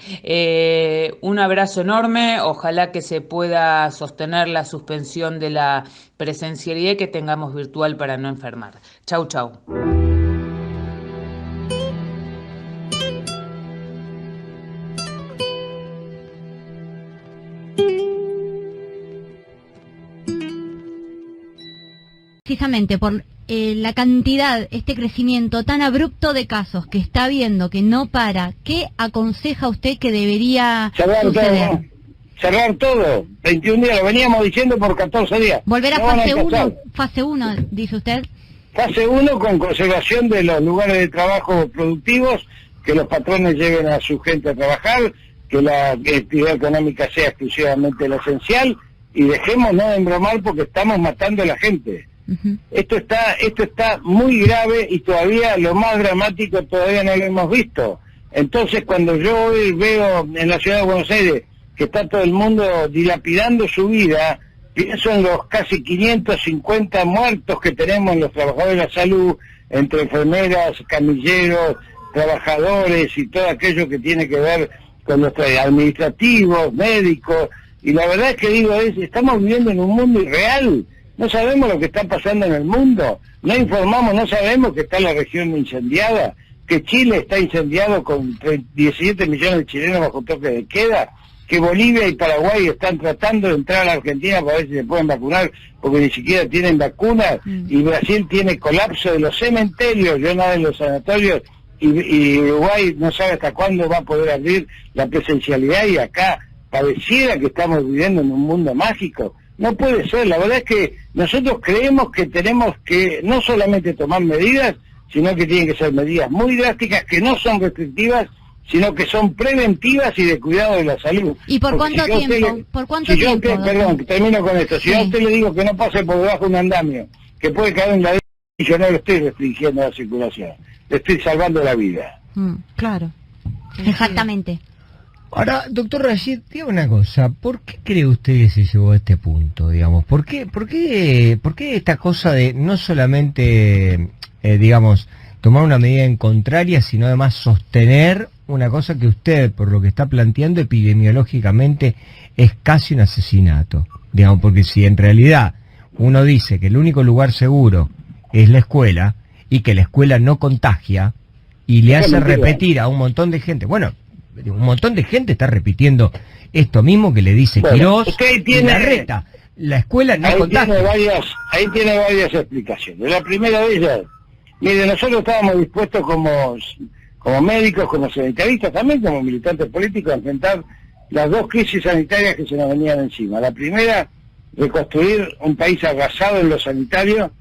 S8: Un abrazo enorme, ojalá que se pueda sostener la suspensión de la presencialidad y que tengamos virtual para no enfermar. Chau, chau.
S9: Fijamente por la cantidad, este crecimiento tan abrupto de casos que está viendo, que no para, ¿qué aconseja usted que debería suceder?
S10: Cerrar todo, 21 días, lo veníamos diciendo por 14 días.
S9: Volver a fase 1, dice usted.
S10: Fase 1 con conservación de los lugares de trabajo productivos, que los patrones lleven a su gente a trabajar, que la actividad económica sea exclusivamente lo esencial, y dejémonos de embromar porque estamos matando a la gente. Esto está muy grave y todavía lo más dramático todavía no lo hemos visto. Entonces cuando yo hoy veo en la ciudad de Buenos Aires que está todo el mundo dilapidando su vida, pienso en los casi 550 muertos que tenemos en los trabajadores de la salud, entre enfermeras, camilleros, trabajadores y todo aquello que tiene que ver con los administrativos, médicos, y la verdad es que digo, estamos viviendo en un mundo irreal, no sabemos lo que está pasando en el mundo, no informamos, no sabemos que está la región incendiada, que Chile está incendiado con 17 millones de chilenos bajo toque de queda, que Bolivia y Paraguay están tratando de entrar a la Argentina para ver si se pueden vacunar, porque ni siquiera tienen vacunas, y Brasil tiene colapso de los cementerios, yo nada de los sanatorios, y Uruguay no sabe hasta cuándo va a poder abrir la presencialidad, y acá pareciera que estamos viviendo en un mundo mágico. No puede ser, la verdad es que nosotros creemos que tenemos que no solamente tomar medidas, sino que tienen que ser medidas muy drásticas, que no son restrictivas, sino que son preventivas y de cuidado de la salud.
S9: ¿Y por cuánto tiempo? ¿Por cuánto tiempo?
S10: Perdón, termino con esto. Si a usted le digo que no pase por debajo de un andamio, que puede caer en la y yo no le estoy restringiendo la circulación, le estoy salvando la vida.
S9: Claro, exactamente.
S11: Ahora, doctor Rashid, diga una cosa, ¿por qué cree usted que se llegó a este punto, digamos? ¿Por qué esta cosa de no solamente, digamos, tomar una medida en contraria, sino además sostener una cosa que usted, por lo que está planteando epidemiológicamente, es casi un asesinato? Digamos, porque si en realidad uno dice que el único lugar seguro es la escuela, y que la escuela no contagia, y le hace repetir a un montón de gente, bueno, un montón de gente está repitiendo esto mismo que le dice Quirós y Larreta, la escuela no contagia.
S10: Ahí tiene varias explicaciones. La primera de ellas, mire, nosotros estábamos dispuestos como médicos, como sanitaristas, también como militantes políticos, a enfrentar las dos crisis sanitarias que se nos venían encima. La primera, reconstruir un país arrasado en lo sanitario,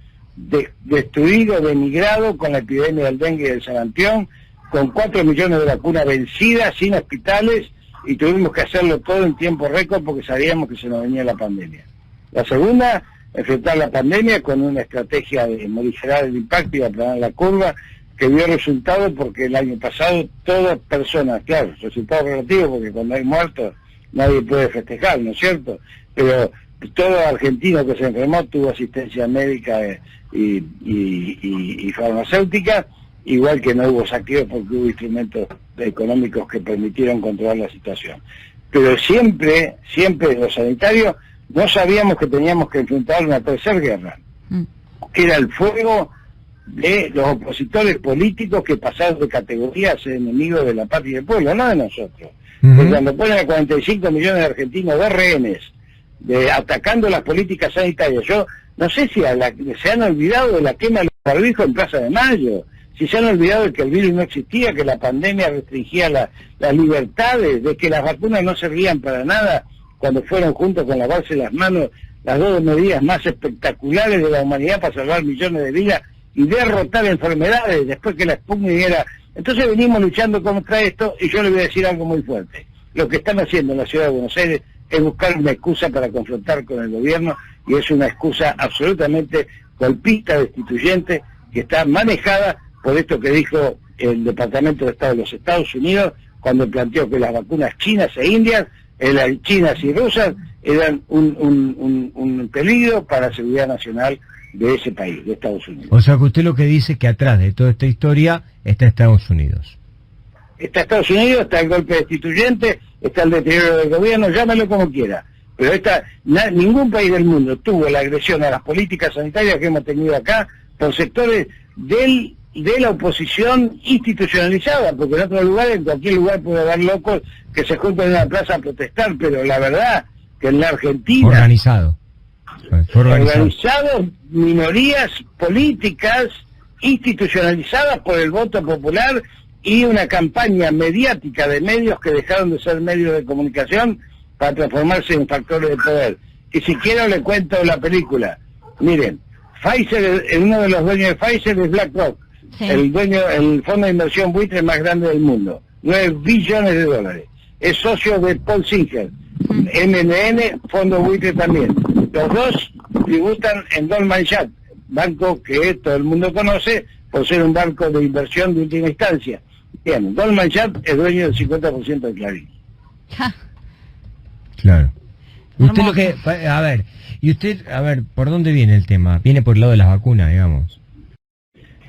S10: destruido, denigrado con la epidemia del dengue y del sarampión, con 4 millones de vacunas vencidas, sin hospitales, y tuvimos que hacerlo todo en tiempo récord porque sabíamos que se nos venía la pandemia. La segunda, enfrentar la pandemia con una estrategia de modificar el impacto y aplanar la curva, que dio resultado porque el año pasado todas personas, claro, resultado relativo porque cuando hay muertos nadie puede festejar, ¿no es cierto? Pero todo argentino que se enfermó tuvo asistencia médica y farmacéutica, igual que no hubo saqueos porque hubo instrumentos económicos que permitieron controlar la situación. Pero siempre los sanitarios no sabíamos que teníamos que enfrentar una tercera guerra, que era el fuego de los opositores políticos que pasaron de categoría a ser enemigos de la patria y del pueblo, no de nosotros. Porque cuando ponen a 45 millones de argentinos de rehenes, atacando las políticas sanitarias, yo no sé si se han olvidado de la quema de los barbijos en Plaza de Mayo, si se han olvidado de que el virus no existía, que la pandemia restringía las libertades, de que las vacunas no servían para nada cuando fueron junto con lavarse las manos las dos medidas más espectaculares de la humanidad para salvar millones de vidas y derrotar enfermedades después que la Sputnik era... Entonces venimos luchando contra esto y yo le voy a decir algo muy fuerte. Lo que están haciendo en la ciudad de Buenos Aires es buscar una excusa para confrontar con el gobierno y es una excusa absolutamente golpista, destituyente, que está manejada por esto que dijo el Departamento de Estado de los Estados Unidos cuando planteó que las vacunas chinas e indias, chinas y rusas, eran un peligro para la seguridad nacional de ese país, de Estados Unidos.
S11: O sea que usted lo que dice es que atrás de toda esta historia está Estados Unidos.
S10: Está Estados Unidos, está el golpe destituyente, está el deterioro del gobierno, llámelo como quiera. Pero ningún país del mundo tuvo la agresión a las políticas sanitarias que hemos tenido acá por sectores de la oposición institucionalizada, porque en otros lugares, en cualquier lugar puede haber locos que se juntan en una plaza a protestar, pero la verdad que en la Argentina...
S11: Organizado.
S10: organizados, minorías políticas institucionalizadas por el voto popular y una campaña mediática de medios que dejaron de ser medios de comunicación para transformarse en factores de poder. Y si quiero le cuento la película. Miren, Pfizer, uno de los dueños de Pfizer es BlackRock, sí, el fondo de inversión buitre más grande del mundo, 9 billones de dólares. Es socio de Paul Singer, MNN, fondo buitre también. Los dos tributan en Goldman Sachs, banco que todo el mundo conoce por ser un banco de inversión de última instancia. Bien, Goldman Sachs es dueño del 50% de Clarín.
S11: Claro. Usted lo que, a ver, ¿por dónde viene el tema? ¿Viene por el lado de las vacunas, digamos?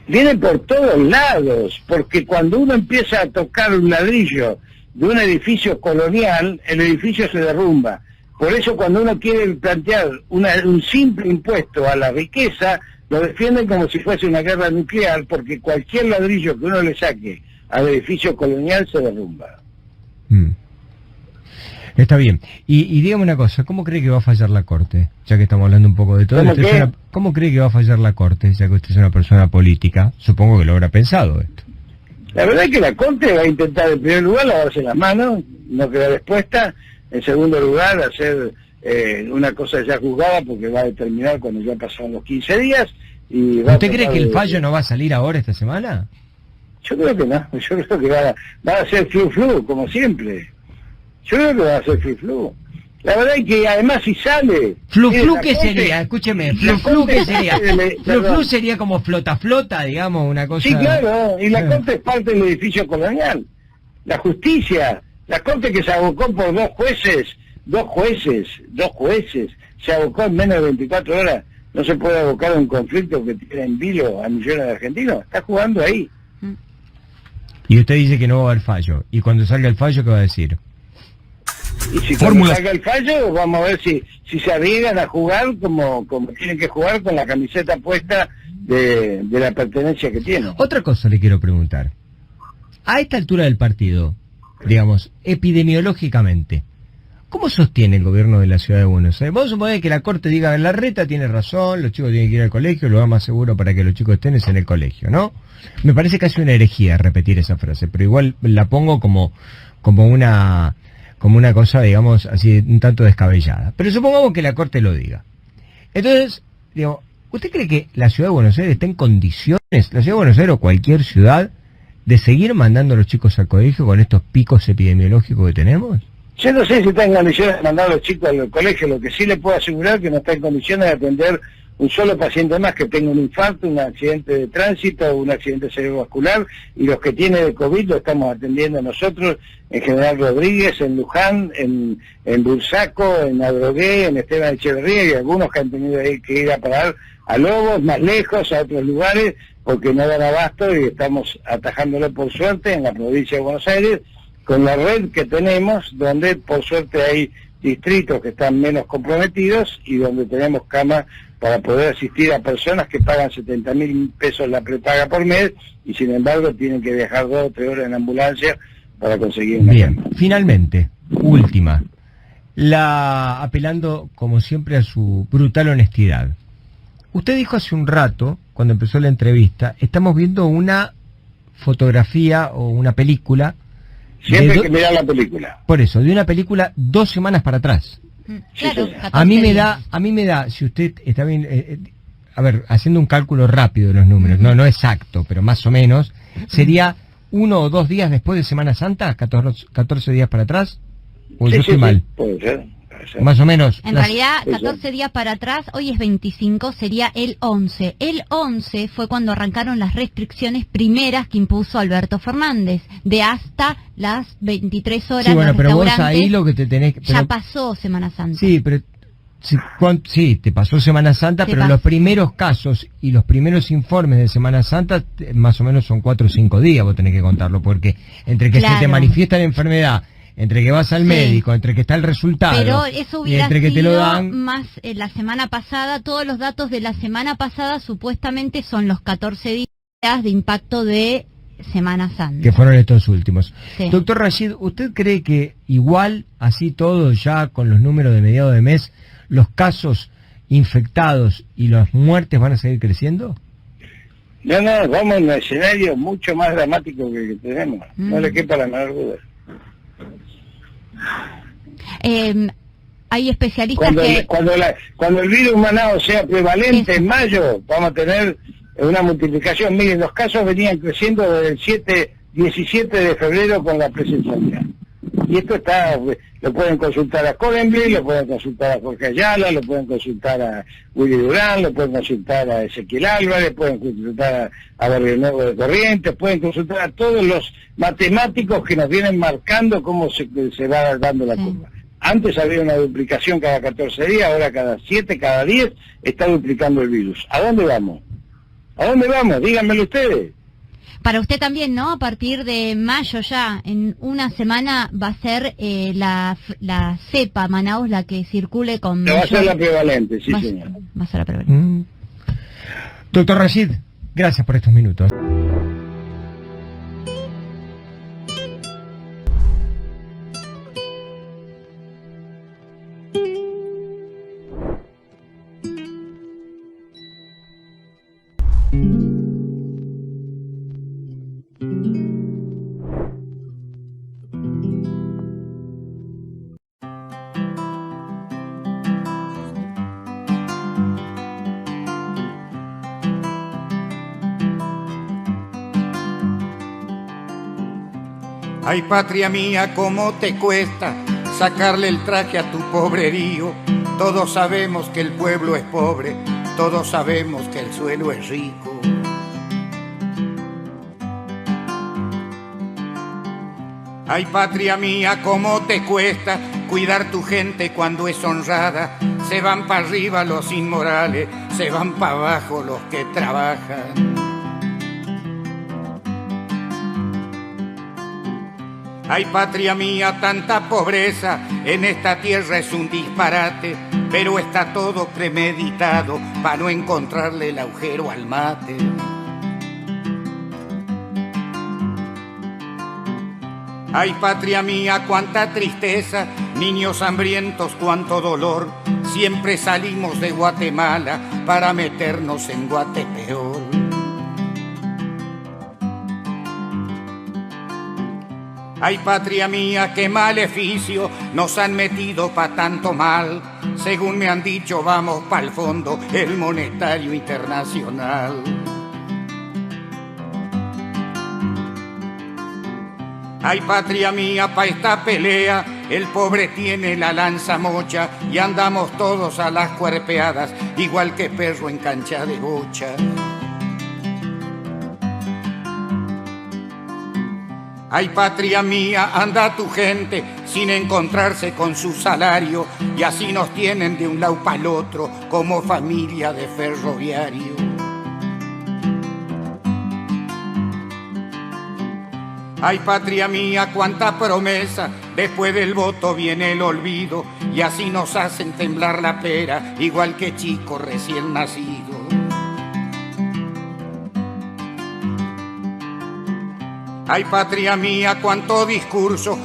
S10: Viene por todos lados, porque cuando uno empieza a tocar un ladrillo de un edificio colonial, el edificio se derrumba. Por eso cuando uno quiere plantear un simple impuesto a la riqueza, lo defienden como si fuese una guerra nuclear, porque cualquier ladrillo que uno le saque al edificio colonial se derrumba.
S11: Está bien. Y dígame una cosa, ¿cómo cree que va a fallar la Corte? Ya que estamos hablando un poco de todo. ¿Cómo cree que va a fallar la Corte, ya que usted es una persona política? Supongo que lo habrá pensado esto.
S10: La verdad es que la Corte va a intentar, en primer lugar, lavarse las manos, no quedar expuesta. En segundo lugar, hacer una cosa ya juzgada, porque va a determinar cuando ya pasaron los 15 días. Y
S11: ¿Usted cree que el fallo no va a salir ahora esta semana?
S10: Yo creo que no. Yo creo que va a ser flu, como siempre. Yo creo que va a ser flu. La verdad es que además si sale...
S11: ¿Flu qué sería? Escúcheme, ¿flu qué sería? Flu sería como flota, digamos, una cosa...
S10: Sí, claro, y la Corte es parte del edificio colonial. La justicia, la Corte que se abocó por dos jueces, se abocó en menos de 24 horas, no se puede abocar a un conflicto que tiene en vilo a millones de argentinos, está jugando ahí.
S11: Y usted dice que no va a haber fallo, y cuando salga el fallo, ¿qué va a decir?
S10: Y si cuando salga el fallo, vamos a ver si se arriesgan a jugar como tienen que jugar, con la camiseta puesta de la pertenencia que tienen.
S11: Otra cosa le quiero preguntar. A esta altura del partido, digamos, epidemiológicamente, ¿cómo sostiene el gobierno de la Ciudad de Buenos Aires? Vamos a suponer que la Corte diga, Larreta tiene razón, los chicos tienen que ir al colegio, lo más seguro para que los chicos estén es en el colegio, ¿no? Me parece casi una herejía repetir esa frase, pero igual la pongo como una cosa, digamos, así un tanto descabellada. Pero supongamos que la Corte lo diga. Entonces, digo, ¿usted cree que la Ciudad de Buenos Aires está en condiciones, la Ciudad de Buenos Aires o cualquier ciudad, de seguir mandando a los chicos al colegio con estos picos epidemiológicos que tenemos?
S10: Yo no sé si está en condiciones de mandar a los chicos al colegio, lo que sí le puedo asegurar es que no está en condiciones de atender un solo paciente más que tenga un infarto, un accidente de tránsito o un accidente cerebrovascular, y los que tiene de COVID lo estamos atendiendo nosotros en General Rodríguez, en Luján, en Bursaco, en Adrogué, en Esteban Echeverría, y algunos que han tenido que ir a parar a Lobos, más lejos, a otros lugares, porque no dan abasto, y estamos atajándolo por suerte en la provincia de Buenos Aires, con la red que tenemos, donde por suerte hay distritos que están menos comprometidos y donde tenemos camas para poder asistir a personas que pagan 70.000 pesos la prepaga por mes y sin embargo tienen que viajar 2 o 3 horas en ambulancia para conseguir una cama.
S11: Finalmente, última, apelando como siempre a su brutal honestidad. Usted dijo hace un rato, cuando empezó la entrevista, estamos viendo una fotografía o una película.
S10: Siempre hay que mirar la película.
S11: Por eso, de una película 2 semanas para atrás.
S9: Claro,
S11: a mí me da, si usted está bien, a ver, haciendo un cálculo rápido de los números, no exacto, pero más o menos, sería 1 o 2 días después de Semana Santa, 14 días para atrás, o yo estoy mal.
S10: Puede ser.
S11: Más o menos.
S9: En realidad, 14 días para atrás, hoy es 25, sería el 11. El 11 fue cuando arrancaron las restricciones primeras que impuso Alberto Fernández, de hasta las 23 horas.
S11: Sí, bueno, pero vos ahí lo que te tenés...
S9: Ya pasó Semana Santa.
S11: Sí, pero... Sí, te pasó Semana Santa, pero los primeros casos y los primeros informes de Semana Santa, más o menos son 4 o 5 días, vos tenés que contarlo, porque entre que se te manifiesta la enfermedad, entre que vas al médico, entre que está el resultado,
S9: pero eso hubiera
S11: entre que
S9: sido
S11: te lo dan
S9: más la semana pasada. Todos los datos de la semana pasada supuestamente son los 14 días de impacto de Semana Santa,
S11: que fueron estos últimos.
S9: Sí.
S11: Doctor Rashid, ¿usted cree que igual, así todo, ya con los números de mediados de mes, los casos infectados y las muertes van a seguir creciendo?
S10: No, vamos a un escenario mucho más dramático que el que tenemos. No le quepa la menor duda.
S9: Hay especialistas
S10: cuando el virus manado sea prevalente en mayo, vamos a tener una multiplicación. Miren, los casos venían creciendo desde el 17 de febrero con la presencialidad. Y esto lo pueden consultar a Colenbri, lo pueden consultar a Jorge Ayala, lo pueden consultar a Willy Durán, lo pueden consultar a Ezequiel Álvarez, pueden consultar a Barrio Nuevo de Corrientes, pueden consultar a todos los matemáticos que nos vienen marcando cómo se va dando la curva. Antes había una duplicación cada 14 días, ahora cada 7, cada 10 está duplicando el virus. ¿A dónde vamos? ¿A dónde vamos? Díganmelo ustedes.
S9: Para usted también, ¿no? A partir de mayo ya, en una semana, va a ser la cepa Manaus la que circule con...
S10: Va a ser la prevalente, sí, señor.
S9: Va a ser la prevalente.
S11: Doctor Rashid, gracias por estos minutos.
S12: Ay, patria mía, cómo te cuesta sacarle el traje a tu pobrerío. Todos sabemos que el pueblo es pobre, todos sabemos que el suelo es rico. Ay, patria mía, cómo te cuesta cuidar tu gente cuando es honrada. Se van para arriba los inmorales, se van para abajo los que trabajan. Ay, patria mía, tanta pobreza en esta tierra es un disparate, pero está todo premeditado para no encontrarle el agujero al mate. Ay, patria mía, cuánta tristeza, niños hambrientos, cuánto dolor. Siempre salimos de Guatemala para meternos en Guatepeor. Ay, patria mía, qué maleficio nos han metido pa' tanto mal. Según me han dicho, vamos pa'l fondo, el monetario internacional. Ay, patria mía, pa' esta pelea, el pobre tiene la lanza mocha y andamos todos a las cuerpeadas, igual que perro en cancha de bocha. Ay, patria mía, anda tu gente sin encontrarse con su salario y así nos tienen de un lado pa'l otro como familia de ferroviario. Ay, patria mía, cuánta promesa, después del voto viene el olvido y así nos hacen temblar la pera igual que chicos recién nacidos. Ay, patria mía, cuánto discurso,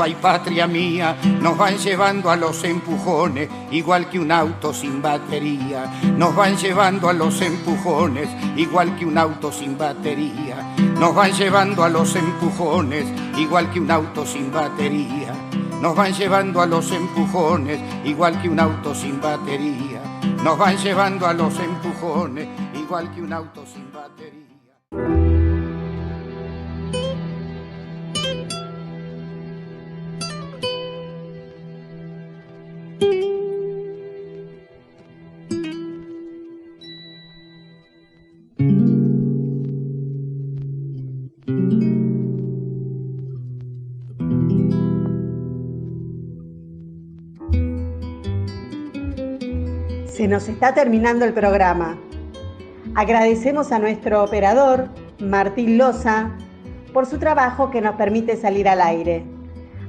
S12: ay, patria mía, nos van llevando a los empujones, igual que un auto sin batería. Nos van llevando a los empujones, igual que un auto sin batería. Nos van llevando a los empujones, igual que un auto sin batería. Nos van llevando a los empujones, igual que un auto sin batería. Nos van llevando a los empujones, igual que un auto sin batería.
S2: Se nos está terminando el programa. Agradecemos a nuestro operador, Martín Loza, por su trabajo que nos permite salir al aire.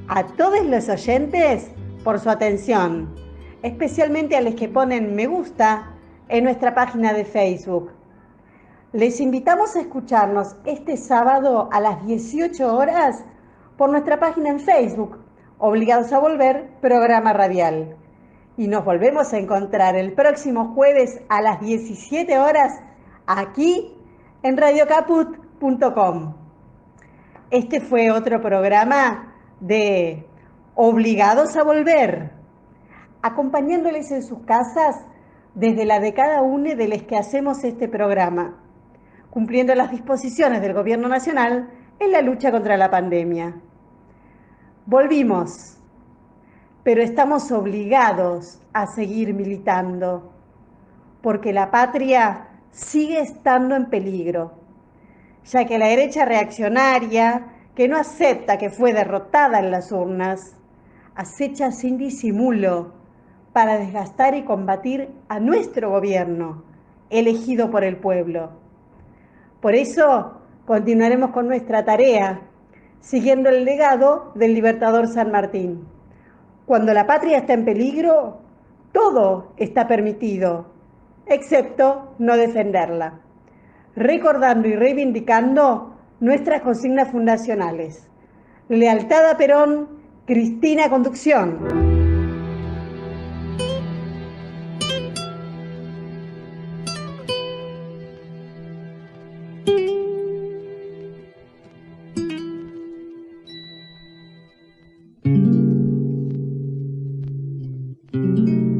S2: A todos los oyentes, por su atención, especialmente a los que ponen me gusta en nuestra página de Facebook. Les invitamos a escucharnos este sábado a las 18 horas por nuestra página en Facebook, Obligados a Volver, programa radial. y nos volvemos a encontrar el próximo jueves a las 17 horas aquí en radiocaput.com. Este fue otro programa de Obligados a Volver, acompañándoles en sus casas desde la de cada uno de los que hacemos este programa, cumpliendo las disposiciones del Gobierno Nacional en la lucha contra la pandemia. Volvimos, pero estamos obligados a seguir militando, porque la patria sigue estando en peligro, ya que la derecha reaccionaria, que no acepta que fue derrotada en las urnas, acecha sin disimulo para desgastar y combatir a nuestro gobierno, elegido por el pueblo. Por eso continuaremos con nuestra tarea, siguiendo el legado del libertador San Martín. Cuando la patria está en peligro, todo está permitido, excepto no defenderla. Recordando y reivindicando nuestras consignas fundacionales. Lealtad a Perón, Cristina Conducción.
S13: Thank you.